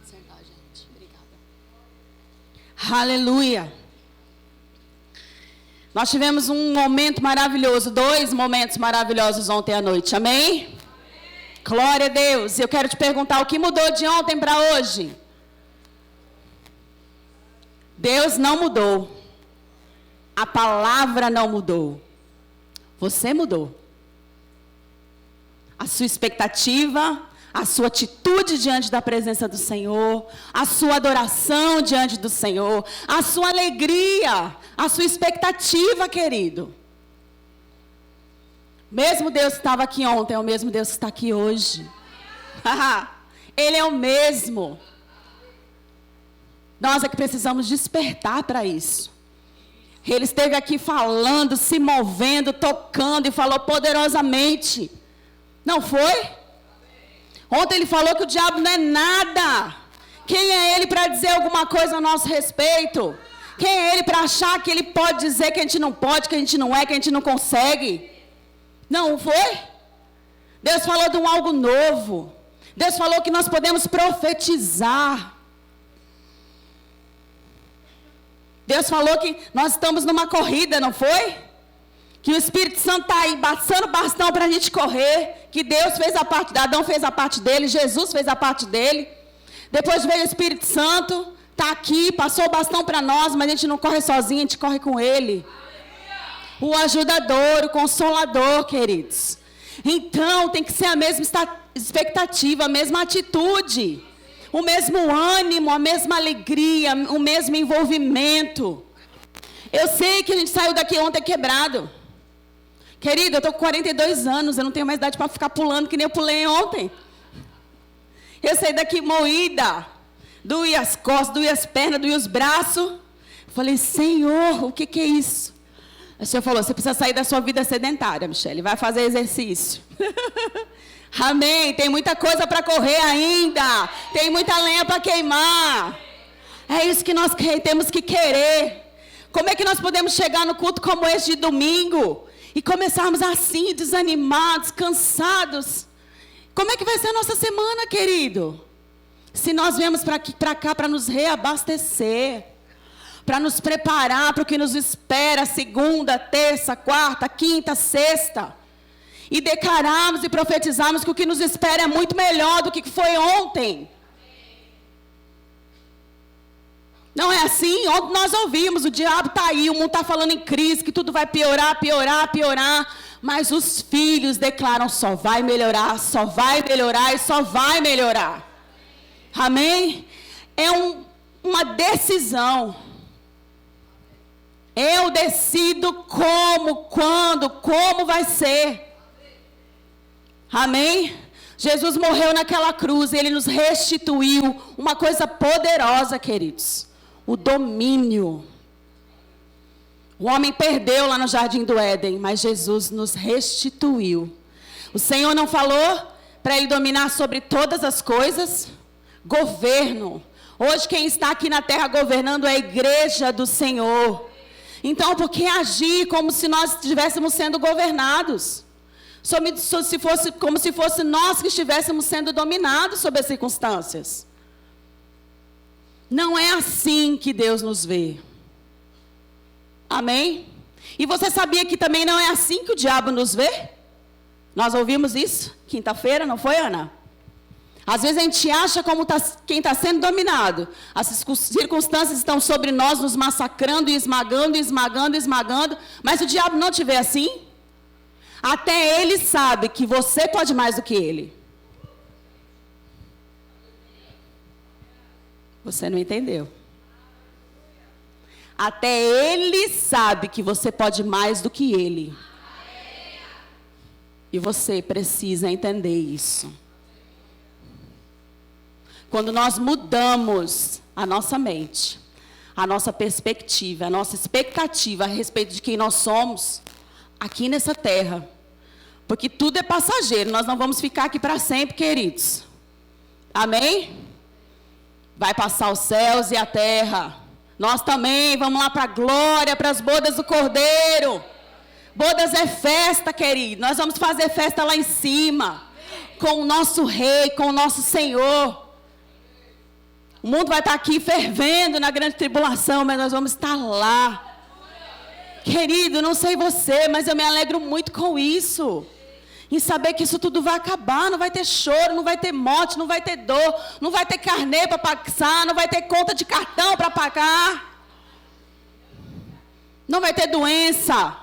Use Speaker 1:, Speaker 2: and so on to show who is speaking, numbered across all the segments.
Speaker 1: Pode sentar, gente. Obrigada. Aleluia. Nós tivemos um momento maravilhoso, 2 momentos maravilhosos ontem à noite. Amém? Amém. Glória a Deus. Eu quero te perguntar, o que mudou de ontem para hoje? Deus não mudou. A palavra não mudou. Você mudou. A sua expectativa, a sua atitude diante da presença do Senhor, a sua adoração diante do Senhor, a sua alegria, a sua expectativa, querido. Mesmo Deus que estava aqui ontem é o mesmo Deus que está aqui hoje. Ele é o mesmo. Nós é que precisamos despertar para isso. Ele esteve aqui falando, se movendo, tocando e falou poderosamente. Não foi? Ontem ele falou que o diabo não é nada. Quem é ele para dizer alguma coisa a nosso respeito? Quem é ele para achar que ele pode dizer que a gente não pode, que a gente não é, que a gente não consegue? Não foi? Deus falou de um algo novo. Deus falou que nós podemos profetizar. Deus falou que nós estamos numa corrida, não foi? Que o Espírito Santo está aí passando bastão para a gente correr. Que Deus fez a parte, Adão fez a parte dele, Jesus fez a parte dele. Depois veio o Espírito Santo, está aqui, passou o bastão para nós, mas a gente não corre sozinho, a gente corre com ele. O ajudador, o consolador, queridos. Então tem que ser a mesma expectativa, a mesma atitude. O mesmo ânimo, a mesma alegria, o mesmo envolvimento. Eu sei que a gente saiu daqui ontem quebrado. Querido, eu estou com 42 anos, eu não tenho mais idade para ficar pulando que nem eu pulei ontem. Eu saí daqui moída. Doía as costas, doía as pernas, doía os braços. Eu falei, Senhor, o que é isso? O Senhor falou, você precisa sair da sua vida sedentária, Michele, vai fazer exercício. Amém, tem muita coisa para correr ainda, tem muita lenha para queimar. É isso que nós temos que querer. Como é que nós podemos chegar no culto como esse de domingo e começarmos assim, desanimados, cansados? Como é que vai ser a nossa semana, querido? Se nós viemos para cá para nos reabastecer, para nos preparar para o que nos espera segunda, terça, quarta, quinta, sexta. E declararmos e profetizarmos que o que nos espera é muito melhor do que foi ontem. Não é assim? Ontem nós ouvimos, o diabo está aí, o mundo está falando em crise, que tudo vai piorar, piorar, piorar. Mas os filhos declaram, só vai melhorar e só vai melhorar. Amém? É uma decisão. Eu decido como, quando, como vai ser. Amém? Jesus morreu naquela cruz, ele nos restituiu uma coisa poderosa, queridos. O domínio. O homem perdeu lá no Jardim do Éden, mas Jesus nos restituiu. O Senhor não falou para ele dominar sobre todas as coisas? Governo. Hoje quem está aqui na terra governando é a igreja do Senhor. Então, por que agir como se nós estivéssemos sendo governados? Como se fosse nós que estivéssemos sendo dominados sob as circunstâncias. Não é assim que Deus nos vê. Amém? E você sabia que também não é assim que o diabo nos vê? Nós ouvimos isso quinta-feira, não foi, Ana? Às vezes a gente acha como quem está sendo dominado. As circunstâncias estão sobre nós, nos massacrando e esmagando, esmagando, esmagando. Mas o diabo não te vê assim? Até ele sabe que você pode mais do que ele. Você não entendeu. Até ele sabe que você pode mais do que ele. E você precisa entender isso. Quando nós mudamos a nossa mente, a nossa perspectiva, a nossa expectativa a respeito de quem nós somos, aqui nessa terra, porque tudo é passageiro, nós não vamos ficar aqui para sempre, queridos. Amém? Vai passar os céus e a terra. Nós também vamos lá para a glória, para as bodas do Cordeiro. Bodas é festa, querido. Nós vamos fazer festa lá em cima, com o nosso Rei, com o nosso Senhor. O mundo vai estar aqui fervendo na grande tribulação, mas nós vamos estar lá. Querido, não sei você, mas eu me alegro muito com isso. Em saber que isso tudo vai acabar, não vai ter choro, não vai ter morte, não vai ter dor, não vai ter carnê para passar, não vai ter conta de cartão para pagar. Não vai ter doença.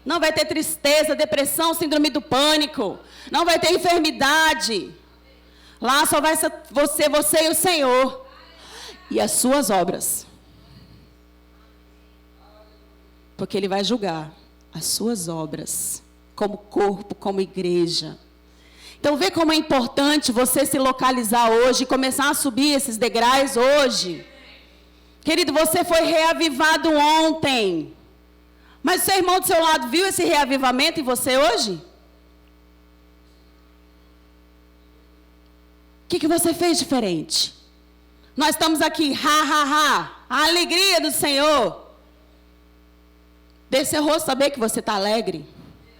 Speaker 1: Não vai ter tristeza, depressão, síndrome do pânico. Não vai ter enfermidade. Lá só vai ser você e o Senhor. E as suas obras. Porque Ele vai julgar as suas obras. Como corpo, como igreja. Então vê como é importante você se localizar hoje. E começar a subir esses degraus hoje. Querido, você foi reavivado ontem. Mas o seu irmão do seu lado viu esse reavivamento em você hoje? O que você fez diferente? Nós estamos aqui, a alegria do Senhor. Deixe seu rosto saber que você está alegre.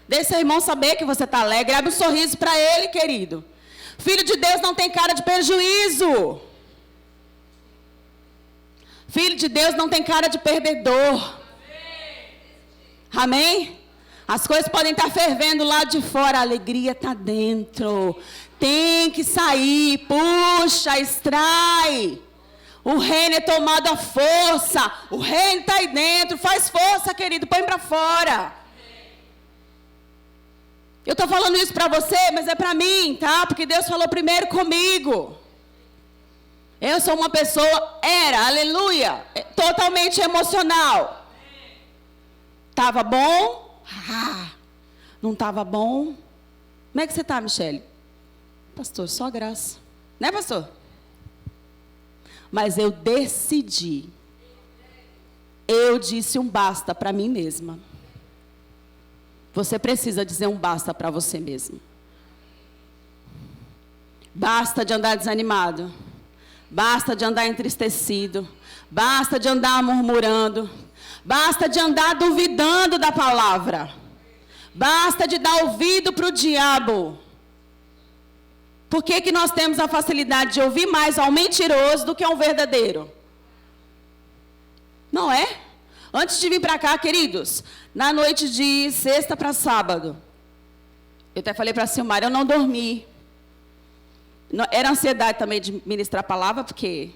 Speaker 1: Deixe seu irmão saber que você está alegre. Abre um sorriso para ele, querido. Filho de Deus não tem cara de prejuízo. Filho de Deus não tem cara de perdedor. Amém? As coisas podem estar fervendo lá de fora, a alegria está dentro. Tem que sair, puxa, extrai. O reino é tomado à força. O reino está aí dentro. Faz força, querido, põe para fora. Eu estou falando isso para você, mas é para mim, tá? Porque Deus falou primeiro comigo. Eu sou uma pessoa, aleluia, totalmente emocional. Estava bom? Não estava bom? Como é que você está, Michele? Pastor, só graça. Né, pastor? Mas eu decidi. Eu disse um basta para mim mesma. Você precisa dizer um basta para você mesmo. Basta de andar desanimado. Basta de andar entristecido. Basta de andar murmurando. Basta de andar duvidando da palavra. Basta de dar ouvido para o diabo. Por que nós temos a facilidade de ouvir mais ao mentiroso do que ao verdadeiro? Não é? Antes de vir para cá, queridos, na noite de sexta para sábado, eu até falei para a Silmar, eu não dormi. Era ansiedade também de ministrar a palavra, porque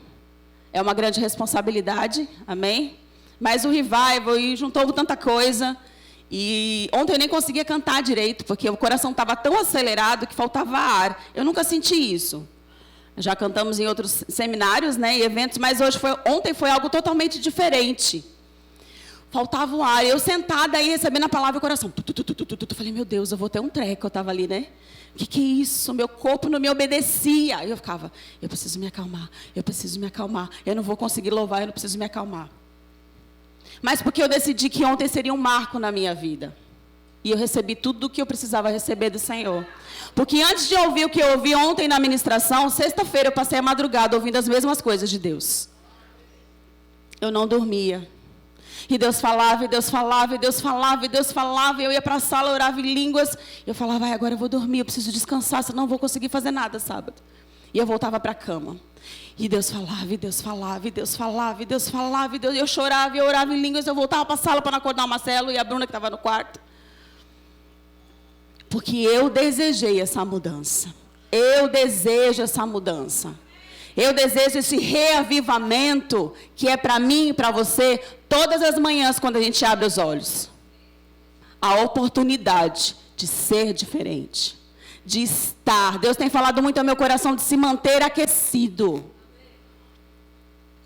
Speaker 1: é uma grande responsabilidade, amém? Mas o revival, e juntou tanta coisa, e ontem eu nem conseguia cantar direito, porque o coração estava tão acelerado que faltava ar. Eu nunca senti isso. Já cantamos em outros seminários, né, e eventos, mas ontem foi algo totalmente diferente. Faltava o ar. Eu sentada aí, recebendo a palavra e o coração. Falei, meu Deus, eu vou ter um treco. Eu estava ali, né? O que é isso? Meu corpo não me obedecia. Aí eu ficava, eu preciso me acalmar. Eu preciso me acalmar. Eu não vou conseguir louvar, eu não preciso me acalmar. Mas porque eu decidi que ontem seria um marco na minha vida. E eu recebi tudo o que eu precisava receber do Senhor. Porque antes de ouvir o que eu ouvi ontem na ministração, sexta-feira eu passei a madrugada ouvindo as mesmas coisas de Deus. Eu não dormia. E Deus falava, e Deus falava, e Deus falava, e Deus falava. E eu ia para a sala, orava em línguas. E eu falava, agora eu vou dormir, eu preciso descansar, senão não vou conseguir fazer nada sábado. E eu voltava para a cama. E Deus falava, e Deus falava, e Deus falava, e Deus falava, e eu chorava, e eu orava em línguas. Eu voltava para a sala para não acordar o Marcelo e a Bruna que estava no quarto. Porque eu desejei essa mudança. Eu desejo essa mudança. Eu desejo esse reavivamento que é para mim e para você todas as manhãs quando a gente abre os olhos. A oportunidade de ser diferente, de estar. Deus tem falado muito ao meu coração de se manter aquecido.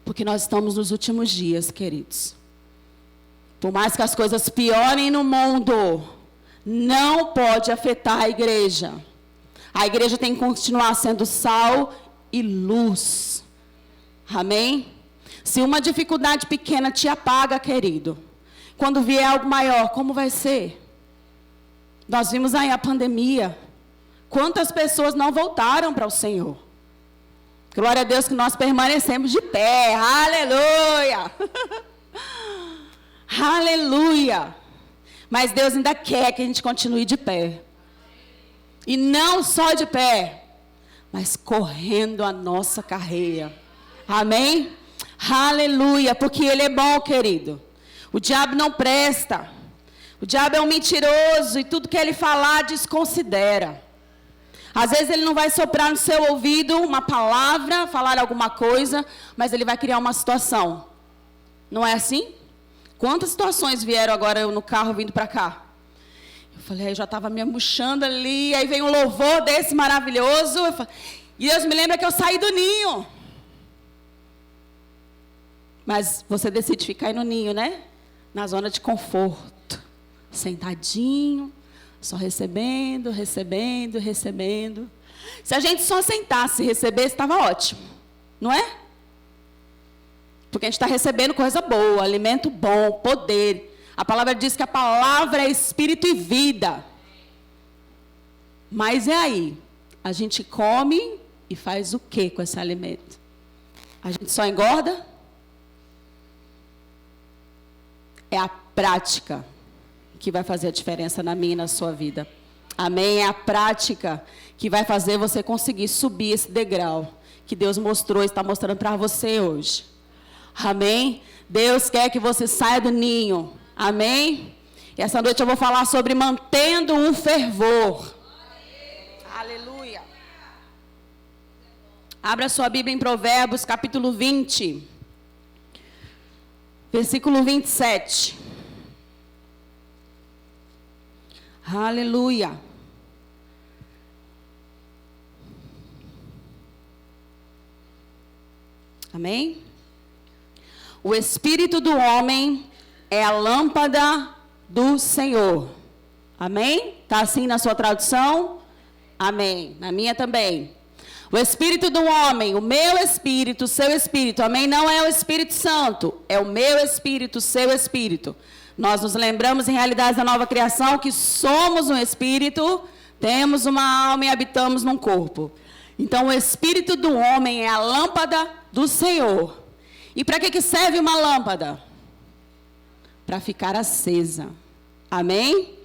Speaker 1: Porque nós estamos nos últimos dias, queridos. Por mais que as coisas piorem no mundo, não pode afetar a igreja. A igreja tem que continuar sendo sal e luz. Amém? Se uma dificuldade pequena te apaga, querido, quando vier algo maior, como vai ser? Nós vimos aí a pandemia. Quantas pessoas não voltaram para o Senhor? Glória a Deus que nós permanecemos de pé. Aleluia! Aleluia! Mas Deus ainda quer que a gente continue de pé. E não só de pé, mas correndo a nossa carreira. Amém? Aleluia, porque Ele é bom, querido. O diabo não presta. O diabo é um mentiroso e tudo que ele falar, desconsidera. Às vezes ele não vai soprar no seu ouvido uma palavra, falar alguma coisa, mas ele vai criar uma situação. Não é assim? Quantas situações vieram agora eu no carro vindo para cá? Eu falei, aí eu já estava me amuchando ali, aí vem um louvor desse maravilhoso. E Deus me lembra que eu saí do ninho. Mas você decide ficar aí no ninho, né? Na zona de conforto. Sentadinho, só recebendo, recebendo, recebendo. Se a gente só sentasse e recebesse, estava ótimo. Não é? Porque a gente está recebendo coisa boa, alimento bom, poder. A palavra diz que a palavra é espírito e vida. Mas é aí. A gente come e faz o que com esse alimento? A gente só engorda? É a prática que vai fazer a diferença na minha e na sua vida. Amém? É a prática que vai fazer você conseguir subir esse degrau que Deus mostrou e está mostrando para você hoje. Amém? Deus quer que você saia do ninho. Amém? E essa noite eu vou falar sobre mantendo o fervor. Aleluia. Abra sua Bíblia em Provérbios, capítulo 20. Versículo 27. Aleluia. Amém? O espírito do homem é a lâmpada do Senhor. Amém? Está assim na sua tradução? Amém. Na minha também. O espírito do homem, o meu espírito, o seu espírito. Amém? Não é o Espírito Santo. É o meu espírito, o seu espírito. Nós nos lembramos em realidade da nova criação que somos um espírito, temos uma alma e habitamos num corpo. Então o espírito do homem é a lâmpada do Senhor. E para que serve uma lâmpada? Para ficar acesa. Amém?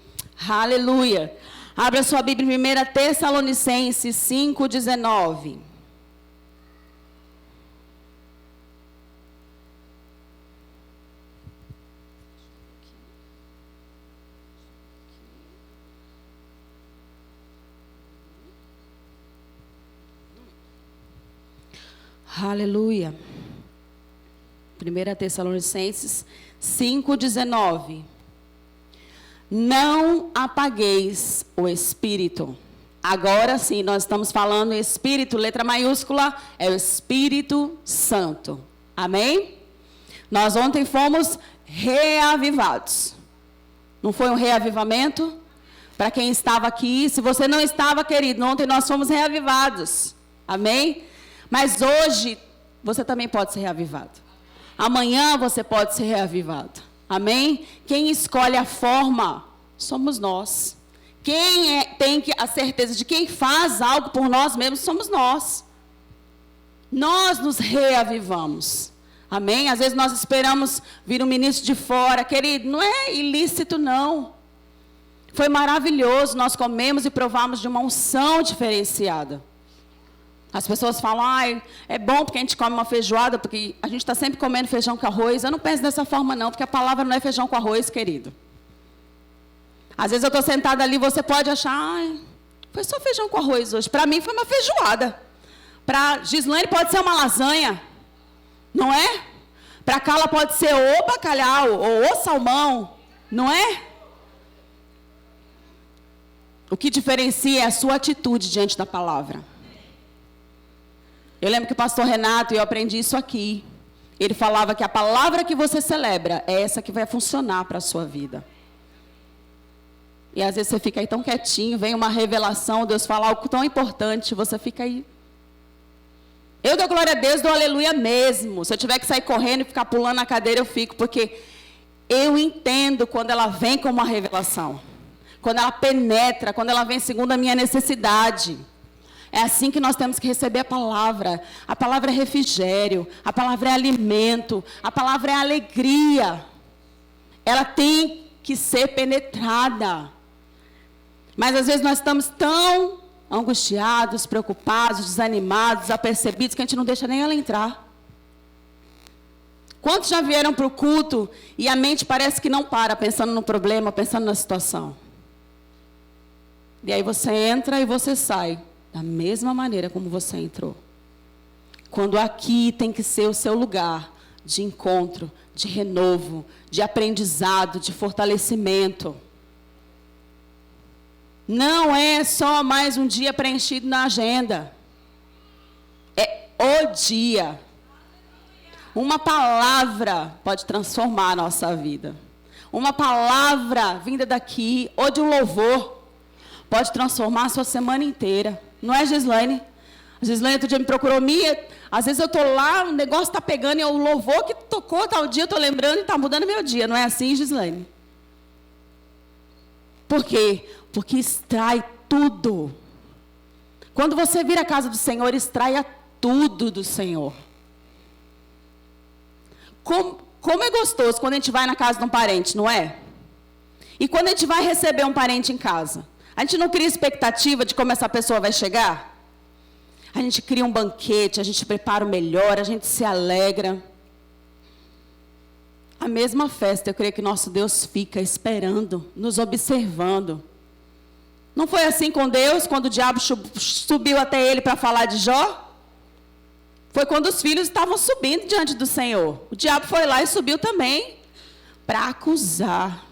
Speaker 1: Aleluia. Abra sua Bíblia em 1 Tessalonicenses 5:19. Aleluia. 1 Tessalonicenses 5:19. Não apagueis o Espírito. Agora sim, nós estamos falando Espírito, letra maiúscula, é o Espírito Santo. Amém? Nós ontem fomos reavivados. Não foi um reavivamento? Para quem estava aqui, se você não estava, querido, ontem nós fomos reavivados. Amém? Mas hoje, você também pode ser reavivado. Amanhã você pode ser reavivado. Amém? Quem escolhe a forma somos nós. Quem tem a certeza de quem faz algo por nós mesmos somos nós. Nós nos reavivamos. Amém? Às vezes nós esperamos vir um ministro de fora. Querido, não é ilícito não. Foi maravilhoso. Nós comemos e provamos de uma unção diferenciada. As pessoas falam, é bom porque a gente come uma feijoada, porque a gente está sempre comendo feijão com arroz. Eu não penso dessa forma não, porque a palavra não é feijão com arroz, querido. Às vezes eu estou sentada ali, você pode achar, foi só feijão com arroz hoje. Para mim foi uma feijoada. Para Gislaine pode ser uma lasanha, não é? Para Carla pode ser ou bacalhau, ou o salmão, não é? O que diferencia é a sua atitude diante da palavra. Eu lembro que o pastor Renato, eu aprendi isso aqui. Ele falava que a palavra que você celebra é essa que vai funcionar para a sua vida. E às vezes você fica aí tão quietinho, vem uma revelação, Deus fala algo tão importante, você fica aí. Eu dou glória a Deus, dou aleluia mesmo. Se eu tiver que sair correndo e ficar pulando na cadeira, eu fico, porque eu entendo quando ela vem como uma revelação. Quando ela penetra, quando ela vem segundo a minha necessidade. É assim que nós temos que receber a palavra. A palavra é refrigério, a palavra é alimento, a palavra é alegria. Ela tem que ser penetrada. Mas às vezes nós estamos tão angustiados, preocupados, desanimados, apercebidos, que a gente não deixa nem ela entrar. Quantos já vieram para o culto e a mente parece que não para, pensando no problema, pensando na situação? E aí você entra e você sai da mesma maneira como você entrou. Quando aqui tem que ser o seu lugar de encontro, de renovo, de aprendizado, de fortalecimento. Não é só mais um dia preenchido na agenda. É o dia. Uma palavra pode transformar a nossa vida. Uma palavra vinda daqui, ou de um louvor, pode transformar a sua semana inteira. Não é, Gislaine? A Gislaine outro dia me procurou, Mia, às vezes eu estou lá, o negócio está pegando, e é o louvor que tocou tal dia, eu estou lembrando e está mudando meu dia. Não é assim, Gislaine? Por quê? Porque extrai tudo. Quando você vir à casa do Senhor, extraia tudo do Senhor. Como é gostoso quando a gente vai na casa de um parente, não é? E quando a gente vai receber um parente em casa, a gente não cria expectativa de como essa pessoa vai chegar? A gente cria um banquete, a gente prepara o melhor, a gente se alegra. A mesma festa, eu creio que nosso Deus fica esperando, nos observando. Não foi assim com Deus, quando o diabo subiu até ele para falar de Jó? Foi quando os filhos estavam subindo diante do Senhor. O diabo foi lá e subiu também para acusar.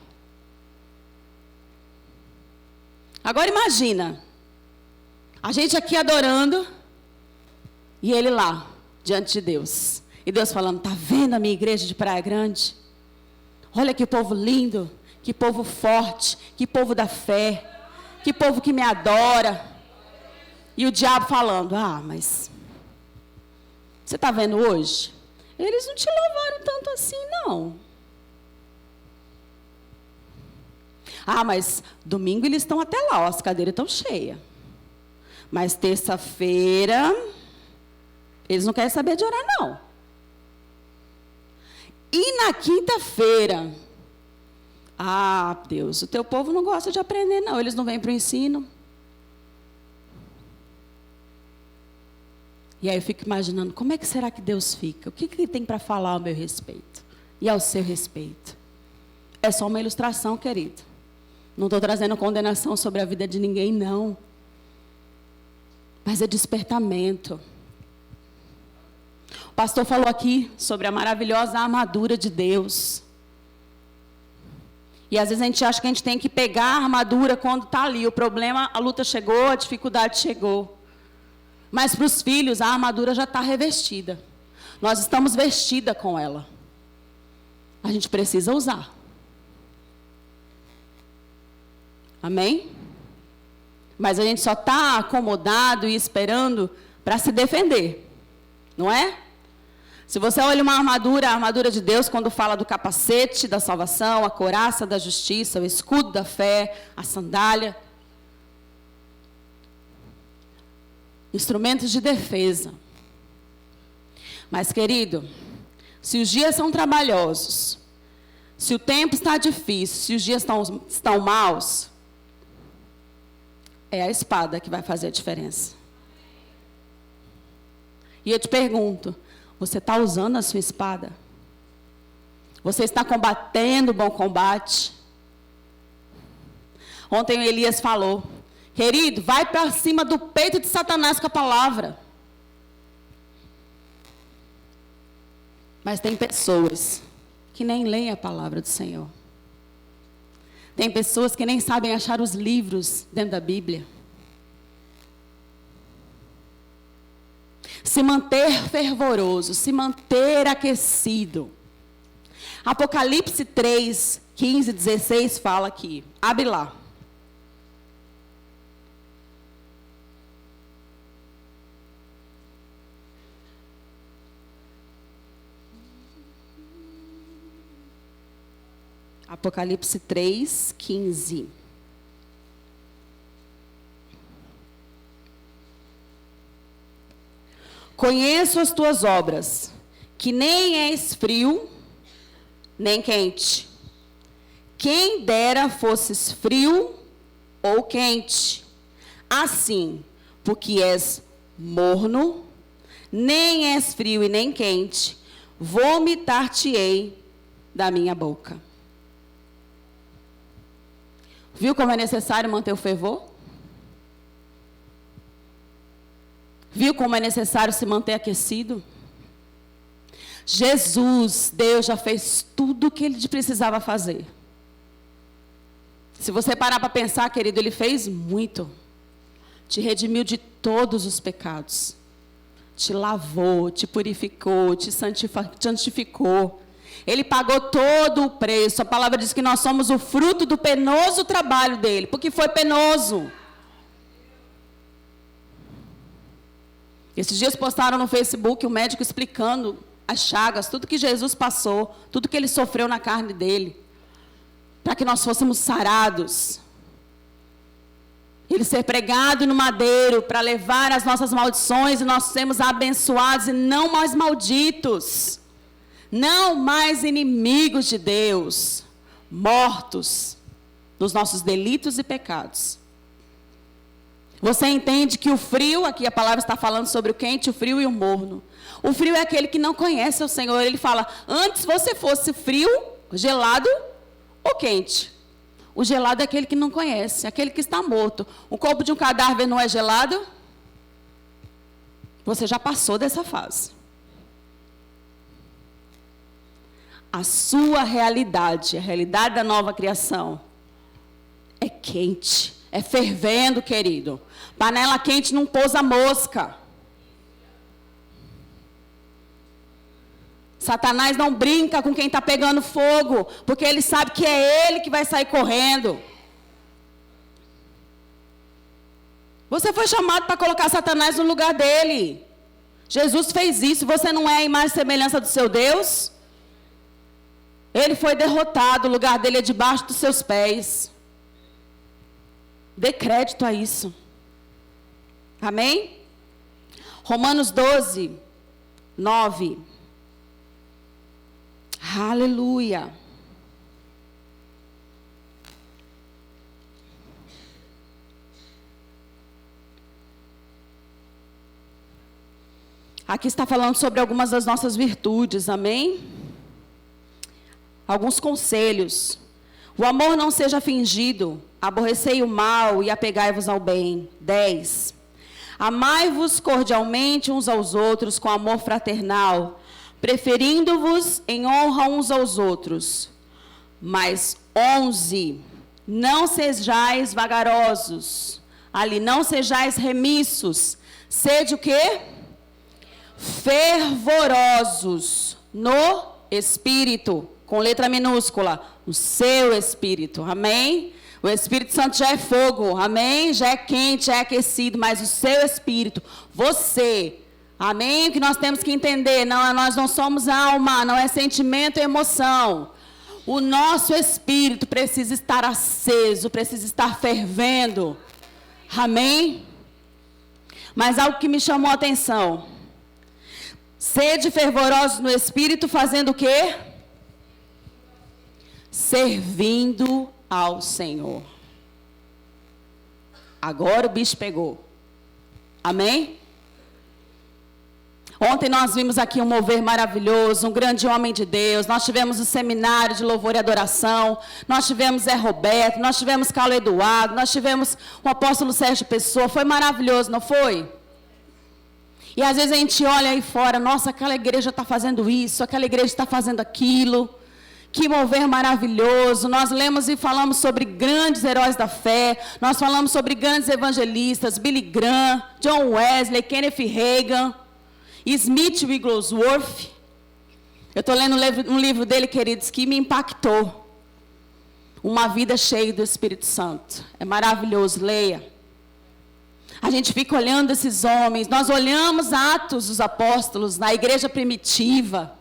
Speaker 1: Agora imagina, a gente aqui adorando e ele lá, diante de Deus. E Deus falando, tá vendo a minha igreja de Praia Grande? Olha que povo lindo, que povo forte, que povo da fé, que povo que me adora. E o diabo falando, mas você está vendo hoje? Eles não te louvaram tanto assim, não. Mas domingo eles estão até lá, as cadeiras estão cheias. Mas terça-feira, eles não querem saber de orar, não. E na quinta-feira, Deus, o teu povo não gosta de aprender, não. Eles não vêm para o ensino. E aí eu fico imaginando, como é que será que Deus fica? O que ele tem para falar ao meu respeito? E ao seu respeito? É só uma ilustração, querido. Não estou trazendo condenação sobre a vida de ninguém, não. Mas é despertamento. O pastor falou aqui sobre a maravilhosa armadura de Deus. E às vezes a gente acha que a gente tem que pegar a armadura quando está ali. O problema, a luta chegou, a dificuldade chegou. Mas para os filhos, a armadura já está revestida. Nós estamos vestidas com ela. A gente precisa usar. Amém? Mas a gente só está acomodado e esperando para se defender. Não é? Se você olha uma armadura, a armadura de Deus, quando fala do capacete da salvação, a couraça da justiça, o escudo da fé, a sandália. Instrumentos de defesa. Mas, querido, se os dias são trabalhosos, se o tempo está difícil, se os dias estão maus, é a espada que vai fazer a diferença. E eu te pergunto, você está usando a sua espada? Você está combatendo o bom combate? Ontem o Elias falou, querido, vai para cima do peito de Satanás com a palavra. Mas tem pessoas que nem leem a palavra do Senhor. Tem pessoas que nem sabem achar os livros dentro da Bíblia. Se manter fervoroso, se manter aquecido. Apocalipse 3, 15, 16 fala aqui. Abre lá. Apocalipse 3, 15. Conheço as tuas obras, que nem és frio, nem quente. Quem dera fosses frio ou quente. Assim, porque és morno, nem és frio e nem quente, vomitar-te-ei da minha boca. Viu como é necessário manter o fervor? Viu como é necessário se manter aquecido? Jesus, Deus já fez tudo o que Ele precisava fazer. Se você parar para pensar, querido, Ele fez muito. Te redimiu de todos os pecados. Te lavou, te purificou, te santificou. Ele pagou todo o preço. A palavra diz que nós somos o fruto do penoso trabalho dele, porque foi penoso. Esses dias postaram no Facebook um médico explicando as chagas, tudo que Jesus passou, tudo que ele sofreu na carne dele, para que nós fôssemos sarados. Ele ser pregado no madeiro para levar as nossas maldições e nós sermos abençoados e não mais malditos. Não mais inimigos de Deus, mortos nos nossos delitos e pecados. Você entende que o frio, aqui a palavra está falando sobre o quente, o frio e o morno. O frio é aquele que não conhece o Senhor. Ele fala, antes você fosse frio, gelado ou quente. O gelado é aquele que não conhece, aquele que está morto. O corpo de um cadáver não é gelado? Você já passou dessa fase. A sua realidade, a realidade da nova criação, é quente, é fervendo, querido. Panela quente não pousa mosca. Satanás não brinca com quem está pegando fogo, porque ele sabe que é ele que vai sair correndo. Você foi chamado para colocar Satanás no lugar dele. Jesus fez isso. Você não é a imagem e semelhança do seu Deus? Ele foi derrotado, o lugar dele é debaixo dos seus pés. Dê crédito a isso. Amém? Romanos 12, 9. Aleluia. Aqui está falando sobre algumas das nossas virtudes, amém? Alguns conselhos. O amor não seja fingido, aborrecei o mal e apegai-vos ao bem. 10. Amai-vos cordialmente uns aos outros com amor fraternal, preferindo-vos em honra uns aos outros. Mas 11. Não sejais vagarosos, ali não sejais remissos, sede o quê? Fervorosos no Espírito, com letra minúscula, o seu Espírito, amém? O Espírito Santo já é fogo, amém? Já é quente, já é aquecido, mas o seu Espírito, você, amém? O que nós temos que entender, nós não somos alma, não é sentimento e emoção. O nosso Espírito precisa estar aceso, precisa estar fervendo, amém? Mas algo que me chamou a atenção, sede fervorosos no Espírito, fazendo o quê? Servindo ao Senhor. Agora o bicho pegou. Amém? Ontem nós vimos aqui um mover maravilhoso, um grande homem de Deus. Nós tivemos o seminário de louvor e adoração. Nós tivemos Zé Roberto, nós tivemos Carlos Eduardo, nós tivemos o apóstolo Sérgio Pessoa. Foi maravilhoso, não foi? E às vezes a gente olha aí fora, nossa, aquela igreja está fazendo isso, aquela igreja está fazendo aquilo. Que mover maravilhoso. Nós lemos e falamos sobre grandes heróis da fé. Nós falamos sobre grandes evangelistas, Billy Graham, John Wesley, Kenneth Hagin, Smith Wigglesworth. Eu estou lendo um livro dele, queridos, que me impactou. Uma vida cheia do Espírito Santo. É maravilhoso, leia. A gente fica olhando esses homens. Nós olhamos Atos dos Apóstolos na igreja primitiva.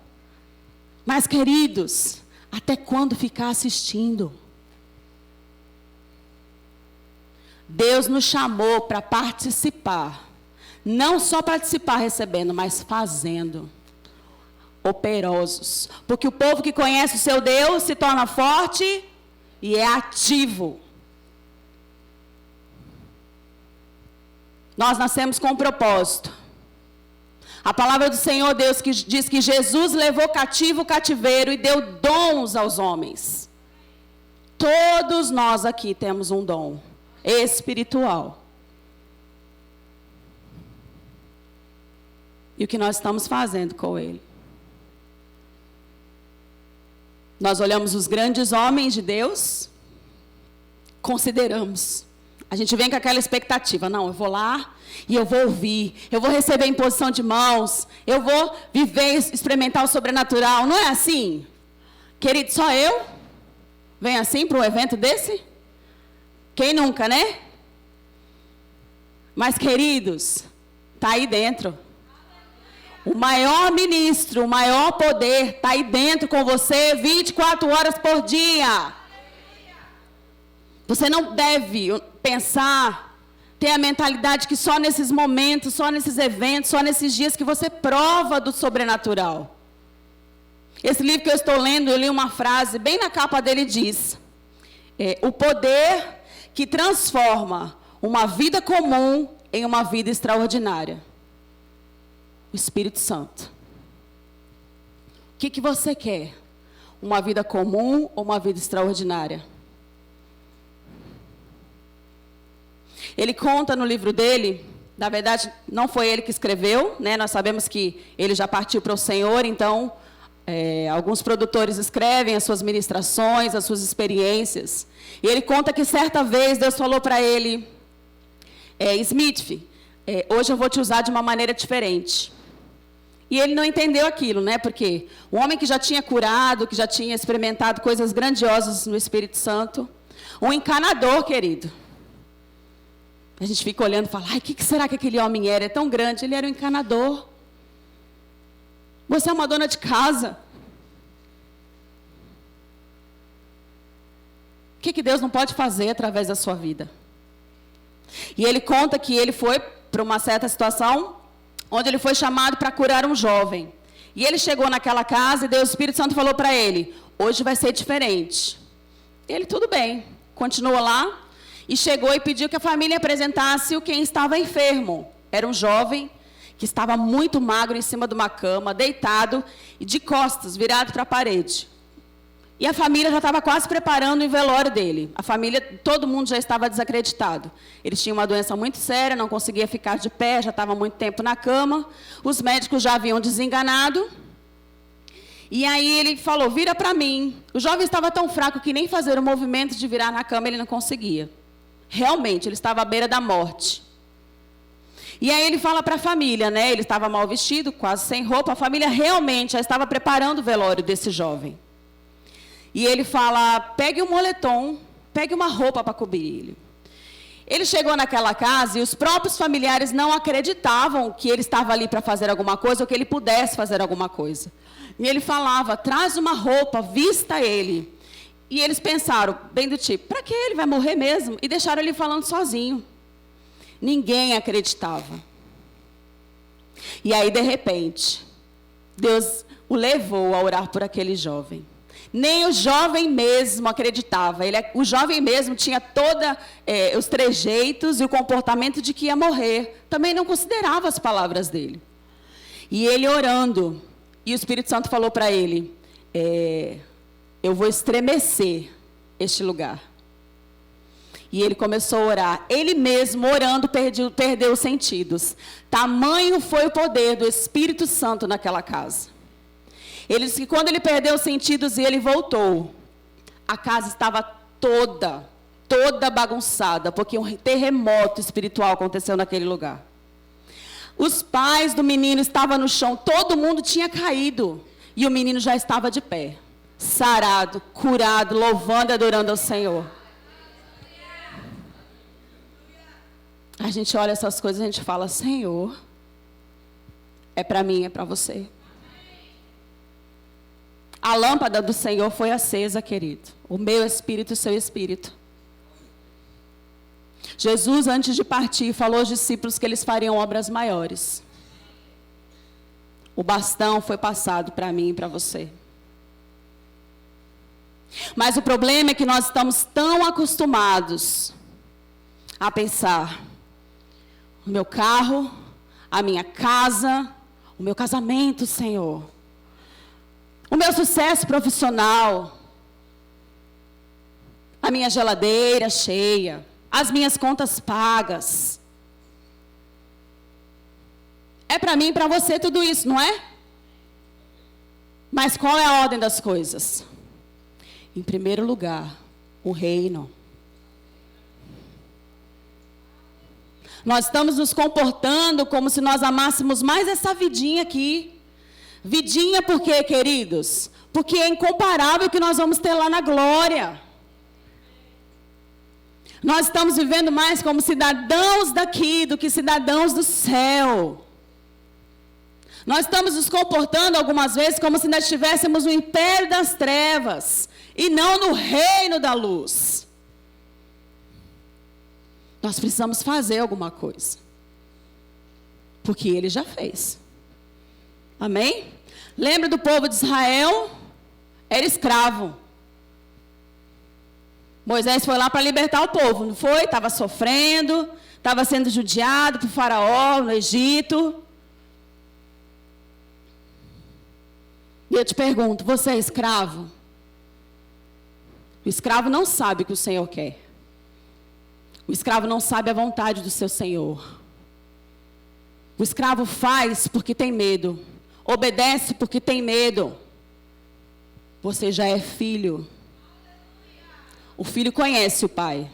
Speaker 1: Mas, queridos, até quando ficar assistindo? Deus nos chamou para participar. Não só participar recebendo, mas fazendo. Operosos. Porque o povo que conhece o seu Deus se torna forte e é ativo. Nós nascemos com um propósito. A palavra do Senhor Deus que diz que Jesus levou cativo o cativeiro e deu dons aos homens. Todos nós aqui temos um dom espiritual. E o que nós estamos fazendo com ele? Nós olhamos os grandes homens de Deus, consideramos. A gente vem com aquela expectativa. Não, eu vou lá e eu vou ouvir. Eu vou receber imposição de mãos. Eu vou viver, experimentar o sobrenatural. Não é assim? Querido, só eu? Vem assim para um evento desse? Quem nunca, né? Mas, queridos, está aí dentro. O maior ministro, o maior poder está aí dentro com você 24 horas por dia. Você não deve pensar, ter a mentalidade que só nesses momentos, só nesses eventos, só nesses dias que você prova do sobrenatural. Esse livro que eu estou lendo, eu li uma frase, bem na capa dele diz, o poder que transforma uma vida comum em uma vida extraordinária. O Espírito Santo. O que você quer? Uma vida comum ou uma vida extraordinária? Ele conta no livro dele, na verdade não foi ele que escreveu, né? Nós sabemos que ele já partiu para o Senhor, então alguns produtores escrevem as suas ministrações, as suas experiências. E ele conta que certa vez Deus falou para ele, Smith, hoje eu vou te usar de uma maneira diferente. E ele não entendeu aquilo, né? Porque um homem que já tinha curado, que já tinha experimentado coisas grandiosas no Espírito Santo, um encanador, querido. A gente fica olhando e fala, ai, o que será que aquele homem era? É tão grande. Ele era um encanador. Você é uma dona de casa. O que Deus não pode fazer através da sua vida? E ele conta que ele foi para uma certa situação onde ele foi chamado para curar um jovem. E ele chegou naquela casa e Deus, o Espírito Santo falou para ele, hoje vai ser diferente. Ele, tudo bem, continuou lá e chegou e pediu que a família apresentasse quem estava enfermo. Era um jovem que estava muito magro em cima de uma cama, deitado e de costas, virado para a parede. E a família já estava quase preparando o velório dele. A família, todo mundo já estava desacreditado. Ele tinha uma doença muito séria, não conseguia ficar de pé, já estava muito tempo na cama. Os médicos já haviam desenganado. E aí ele falou, vira para mim. O jovem estava tão fraco que nem fazer o movimento de virar na cama ele não conseguia. Realmente, ele estava à beira da morte. E aí ele fala para a família, né? Ele estava mal vestido, quase sem roupa. A família realmente já estava preparando o velório desse jovem. E ele fala, pegue um moletom, pegue uma roupa para cobrir ele. Ele chegou naquela casa e os próprios familiares não acreditavam que ele estava ali para fazer alguma coisa ou que ele pudesse fazer alguma coisa. E ele falava, traz uma roupa, vista ele. E eles pensaram, bem do tipo, para que ele vai morrer mesmo? E deixaram ele falando sozinho. Ninguém acreditava. E aí, de repente, Deus o levou a orar por aquele jovem. Nem o jovem mesmo acreditava. O jovem mesmo tinha todos os trejeitos e o comportamento de que ia morrer. Também não considerava as palavras dele. E ele orando. E o Espírito Santo falou para ele, eu vou estremecer este lugar. E ele começou a orar. Ele mesmo, orando, perdeu os sentidos. Tamanho foi o poder do Espírito Santo naquela casa. Ele disse que quando ele perdeu os sentidos e ele voltou, a casa estava toda bagunçada, porque um terremoto espiritual aconteceu naquele lugar. Os pais do menino estavam no chão, todo mundo tinha caído, e o menino já estava de pé, sarado, curado, louvando e adorando ao Senhor. A gente olha essas coisas e a gente fala, Senhor, é para mim, é para você. A lâmpada do Senhor foi acesa, querido. O meu espírito e o seu espírito. Jesus, antes de partir, falou aos discípulos que eles fariam obras maiores. O bastão foi passado para mim e para você. Mas o problema é que nós estamos tão acostumados a pensar, o meu carro, a minha casa, O meu casamento, Senhor. O meu sucesso profissional. A minha geladeira cheia. As minhas contas pagas. É para mim e para você tudo isso, não é? Mas qual é a ordem das coisas? Em primeiro lugar, o reino. Nós estamos nos comportando como se nós amássemos mais essa vidinha aqui. Vidinha por quê, queridos? Porque é incomparável o que nós vamos ter lá na glória. Nós estamos vivendo mais como cidadãos daqui do que cidadãos do céu. Nós estamos nos comportando algumas vezes como se nós estivéssemos no império das trevas e não no reino da luz. Nós precisamos fazer alguma coisa. Porque ele já fez. Amém? Lembra do povo de Israel? Era escravo. Moisés foi lá para libertar o povo, não foi? Estava sofrendo, estava sendo judiado por Faraó no Egito. E eu te pergunto, você é escravo? O escravo não sabe o que o Senhor quer. O escravo não sabe a vontade do seu Senhor. O escravo faz porque tem medo. Obedece porque tem medo. Você já é filho. O filho conhece o pai.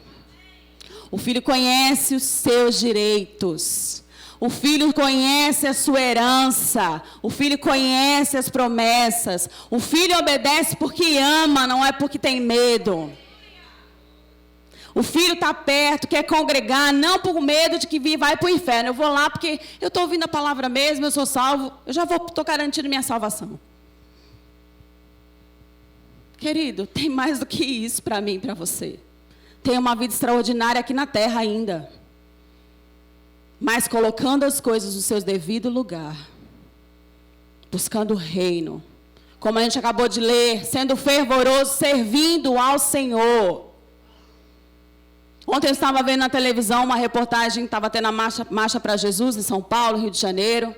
Speaker 1: O filho conhece os seus direitos. O filho conhece a sua herança. O filho conhece as promessas. O filho obedece porque ama, não é porque tem medo. O filho está perto, quer congregar, não por medo de que vai para o inferno. Eu vou lá porque eu estou ouvindo a palavra mesmo, eu sou salvo, eu já estou garantindo minha salvação. Querido, tem mais do que isso para mim e para você. Tem uma vida extraordinária aqui na terra ainda. Mas colocando as coisas no seu devido lugar. Buscando o reino. Como a gente acabou de ler, sendo fervoroso, servindo ao Senhor. Ontem eu estava vendo na televisão uma reportagem, estava tendo a marcha para Jesus em São Paulo, Rio de Janeiro.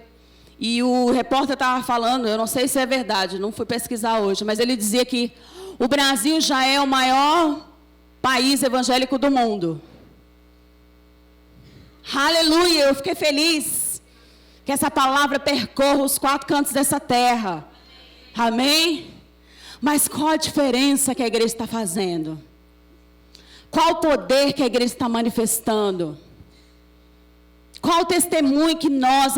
Speaker 1: E o repórter estava falando, eu não sei se é verdade, não fui pesquisar hoje, mas ele dizia que o Brasil já é o maior país evangélico do mundo. Aleluia, eu fiquei feliz que essa palavra percorra os 4 cantos dessa terra. Amém? Mas qual a diferença que a igreja está fazendo? Qual o poder que a igreja está manifestando? Qual o testemunho que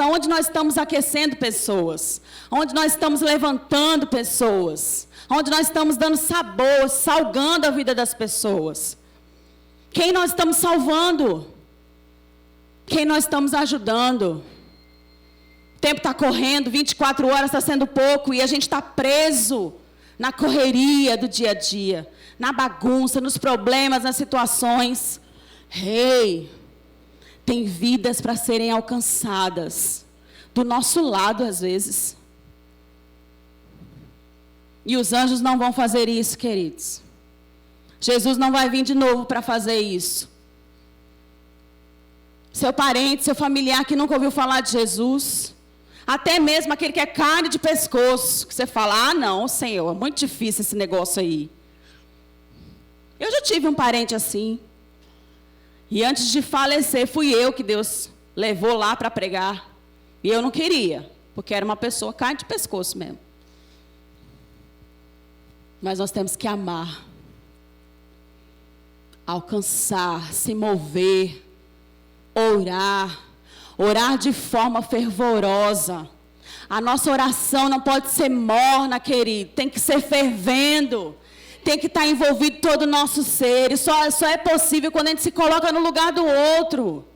Speaker 1: aonde nós estamos aquecendo pessoas? Onde nós estamos levantando pessoas? Onde nós estamos dando sabor, salgando a vida das pessoas? Quem nós estamos salvando? Quem nós estamos ajudando? O tempo está correndo, 24 horas está sendo pouco e a gente está preso na correria do dia a dia, na bagunça, nos problemas, nas situações. Tem vidas para serem alcançadas, do nosso lado às vezes. E os anjos não vão fazer isso, queridos. Jesus não vai vir de novo para fazer isso. Seu parente, seu familiar que nunca ouviu falar de Jesus, até mesmo aquele que é carne de pescoço, que você fala, não, Senhor, é muito difícil esse negócio aí. Eu já tive um parente assim. E antes de falecer, fui eu que Deus levou lá para pregar. E eu não queria, porque era uma pessoa carne de pescoço mesmo. Mas nós temos que amar, alcançar, se mover, orar de forma fervorosa. A nossa oração não pode ser morna, querido, tem que ser fervendo. Tem que estar envolvido todo o nosso ser. E só é possível quando a gente se coloca no lugar do outro.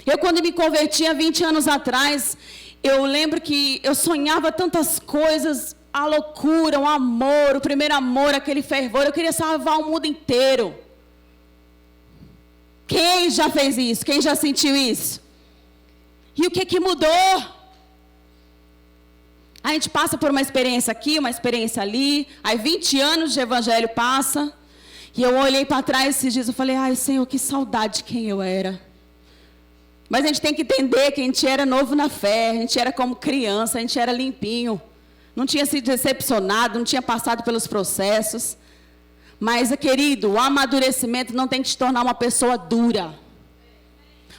Speaker 1: Eu, quando me converti há 20 anos atrás, eu lembro que eu sonhava tantas coisas, a loucura, o amor, o primeiro amor, aquele fervor. Eu queria salvar o mundo inteiro. Quem já fez isso? Quem já sentiu isso? E o que mudou? A gente passa por uma experiência aqui, uma experiência ali, aí 20 anos de evangelho passa, e eu olhei para trás esses dias e falei, ai Senhor, que saudade de quem eu era. Mas a gente tem que entender que a gente era novo na fé, a gente era como criança, a gente era limpinho. Não tinha sido decepcionado, não tinha passado pelos processos. Mas, querido, o amadurecimento não tem que te tornar uma pessoa dura.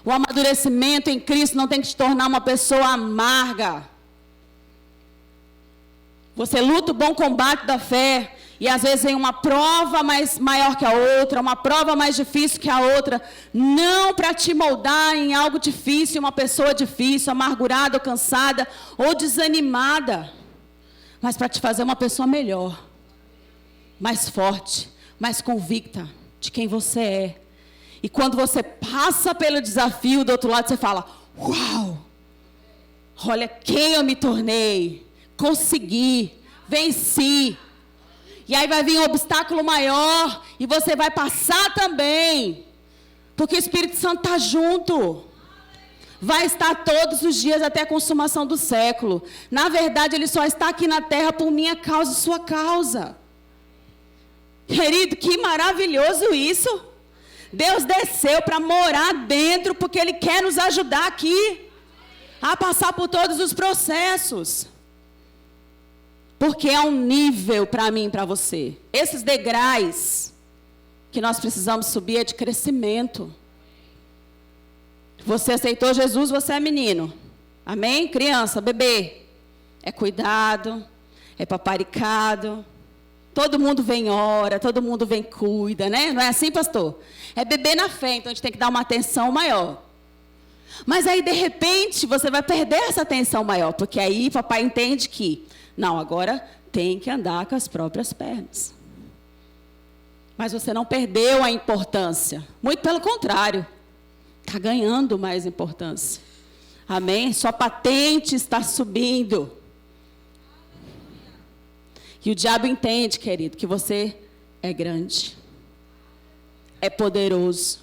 Speaker 1: O amadurecimento em Cristo não tem que te tornar uma pessoa amarga. Você luta o bom combate da fé. E às vezes vem uma prova maior que a outra, uma prova mais difícil que a outra. Não para te moldar em algo difícil, uma pessoa difícil, amargurada ou cansada ou desanimada. Mas para te fazer uma pessoa melhor, mais forte, mais convicta de quem você é. E quando você passa pelo desafio do outro lado, você fala, uau, olha quem eu me tornei, consegui, venci. E aí vai vir um obstáculo maior e você vai passar também. Porque o Espírito Santo está junto. Vai estar todos os dias até a consumação do século. Na verdade, ele só está aqui na terra por minha causa e sua causa. Querido, que maravilhoso isso. Deus desceu para morar dentro porque Ele quer nos ajudar aqui a passar por todos os processos. Porque é um nível para mim e para você. Esses degraus que nós precisamos subir é de crescimento. Você aceitou Jesus, você é menino. Amém? Criança, bebê. É cuidado, é paparicado. Todo mundo vem ora, todo mundo vem cuida, né? Não é assim, pastor? É bebê na fé, então a gente tem que dar uma atenção maior. Mas aí, de repente, você vai perder essa atenção maior. Porque aí papai entende que, não, agora tem que andar com as próprias pernas. Mas você não perdeu a importância. Muito pelo contrário. Está ganhando mais importância. Amém? Sua patente está subindo. E o diabo entende, querido, que você é grande. É poderoso.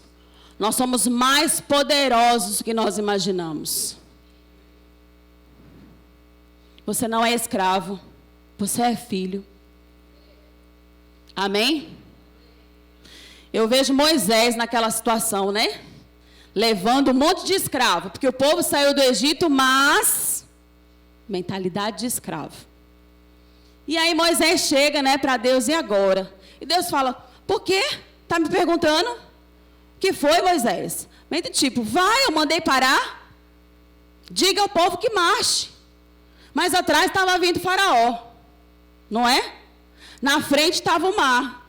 Speaker 1: Nós somos mais poderosos do que nós imaginamos. Você não é escravo. Você é filho. Amém? Eu vejo Moisés naquela situação, né? Levando um monte de escravo. Porque o povo saiu do Egito, mas mentalidade de escravo. E aí Moisés chega, né, para Deus, e agora? E Deus fala, por quê? Está me perguntando? O que foi, Moisés? Meio do tipo, vai, eu mandei parar. Diga ao povo que marche. Mas atrás estava vindo Faraó. Não é? Na frente estava o mar.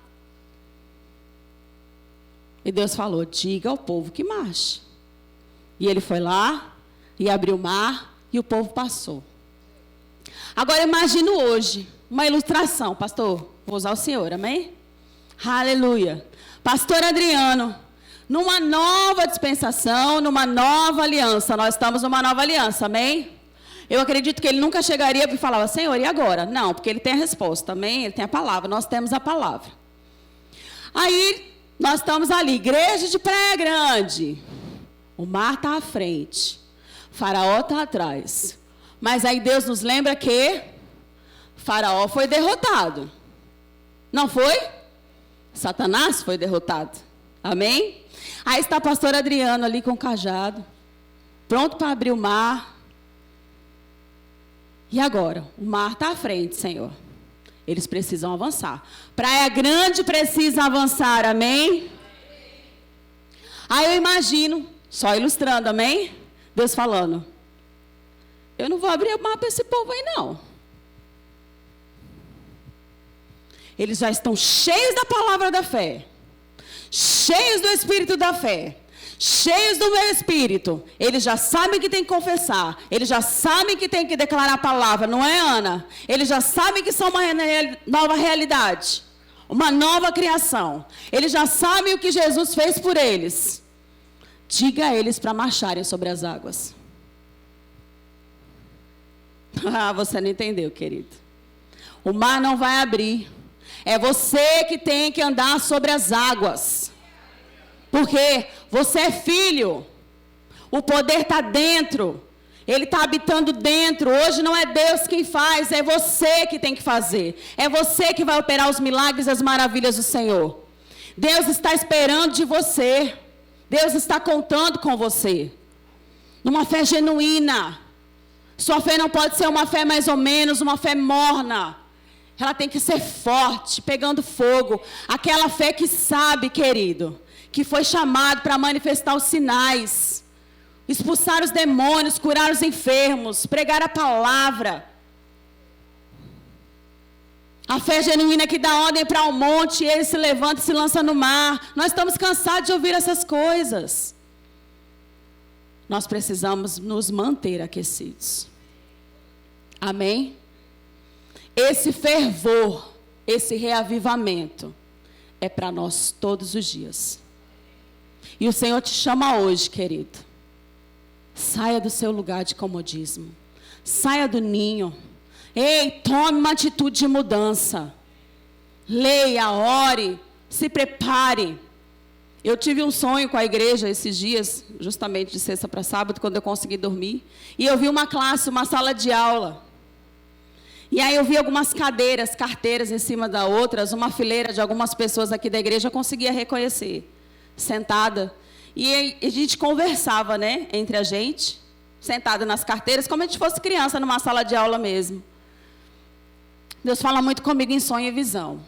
Speaker 1: E Deus falou, diga ao povo que marche. E ele foi lá, e abriu o mar, e o povo passou. Agora imagino hoje, uma ilustração, pastor, vou usar o senhor, amém? Aleluia. Pastor Adriano, numa nova dispensação, numa nova aliança, nós estamos numa nova aliança, amém? Eu acredito que ele nunca chegaria e falava, Senhor, e agora? Não, porque ele tem a resposta, amém? Ele tem a palavra, nós temos a palavra. Aí, nós estamos ali, igreja de Praia Grande. O mar está à frente, Faraó está atrás. Mas aí Deus nos lembra que Faraó foi derrotado. Não foi? Satanás foi derrotado. Amém? Aí está o pastor Adriano ali com o cajado, pronto para abrir o mar. E agora? O mar está à frente, Senhor. Eles precisam avançar. Praia Grande precisa avançar, amém? Aí eu imagino, só ilustrando, amém? Deus falando, eu não vou abrir o mar para esse povo aí, não. Eles já estão cheios da palavra da fé, cheios do Espírito da fé, cheios do meu Espírito. Eles já sabem que tem que confessar, eles já sabem que tem que declarar a palavra, não é, Ana? Eles já sabem que são uma nova realidade, uma nova criação. Eles já sabem o que Jesus fez por eles. Diga a eles para marcharem sobre as águas. Ah, você não entendeu, querido. O mar não vai abrir. É você que tem que andar sobre as águas. Porque você é filho. O poder está dentro. Ele está habitando dentro. Hoje não é Deus quem faz, é você que tem que fazer. É você que vai operar os milagres e as maravilhas do Senhor. Deus está esperando de você. Deus está contando com você. numa fé genuína. Sua fé não pode ser uma fé mais ou menos, uma fé morna. Ela tem que ser forte, pegando fogo. Aquela fé que sabe, querido, que foi chamado para manifestar os sinais, expulsar os demônios, curar os enfermos, pregar a palavra. A fé genuína que dá ordem para um monte, e ele se levanta e se lança no mar. Nós estamos cansados de ouvir essas coisas. Nós precisamos nos manter aquecidos. Amém? Esse fervor, esse reavivamento, é para nós todos os dias. E o Senhor te chama hoje, querido. Saia do seu lugar de comodismo. Saia do ninho. Ei, tome uma atitude de mudança. Leia, ore, se prepare. Eu tive um sonho com a igreja esses dias, justamente de sexta para sábado, quando eu consegui dormir. E eu vi uma classe, uma sala de aula. E aí eu vi algumas cadeiras, carteiras em cima das outras, uma fileira de algumas pessoas aqui da igreja, eu conseguia reconhecer, sentada. E a gente conversava, né, entre a gente, sentada nas carteiras, como se a gente fosse criança numa sala de aula mesmo. Deus fala muito comigo em sonho e visão.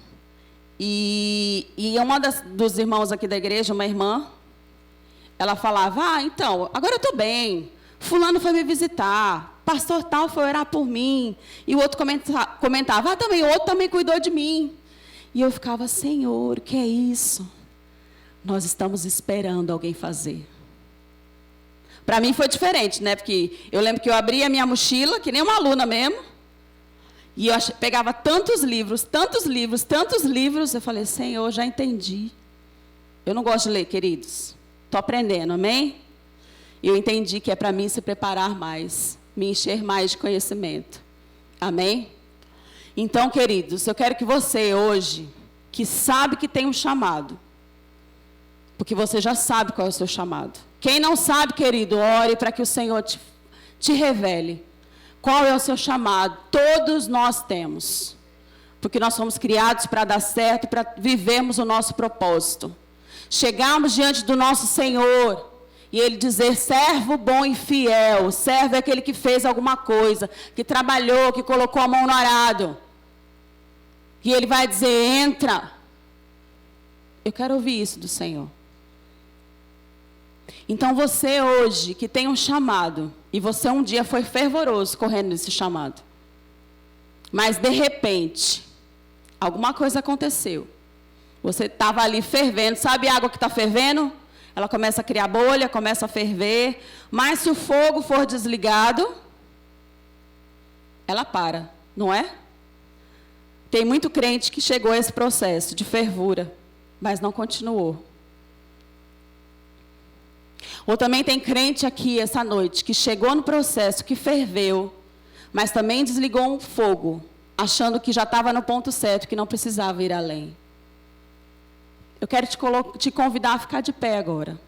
Speaker 1: E uma dos irmãos aqui da igreja, uma irmã, ela falava, então, agora eu estou bem, fulano foi me visitar, pastor tal foi orar por mim, e o outro comentava, também, o outro também cuidou de mim. E eu ficava, Senhor, o que é isso? Nós estamos esperando alguém fazer. Para mim foi diferente, né? Porque eu lembro que eu abria a minha mochila, que nem uma aluna mesmo, e eu pegava tantos livros, eu falei, Senhor, já entendi. Eu não gosto de ler, queridos. Estou aprendendo, amém? E eu entendi que é para mim se preparar mais, me encher mais de conhecimento. Amém? Então, queridos, eu quero que você hoje, que sabe que tem um chamado, porque você já sabe qual é o seu chamado. Quem não sabe, querido, ore para que o Senhor te revele. Qual é o seu chamado? Todos nós temos. Porque nós fomos criados para dar certo, para vivermos o nosso propósito. Chegarmos diante do nosso Senhor e Ele dizer, servo bom e fiel. Servo é aquele que fez alguma coisa, que trabalhou, que colocou a mão no arado. E Ele vai dizer, entra. Eu quero ouvir isso do Senhor. Então você hoje, que tem um chamado, e você um dia foi fervoroso correndo nesse chamado, mas de repente, alguma coisa aconteceu. Você estava ali fervendo, sabe a água que está fervendo? Ela começa a criar bolha, começa a ferver, mas se o fogo for desligado, ela para, não é? Tem muito crente que chegou a esse processo de fervura, mas não continuou. Ou também tem crente aqui essa noite que chegou no processo, que ferveu, mas também desligou um fogo, achando que já estava no ponto certo, que não precisava ir além. Eu quero te convidar a ficar de pé agora.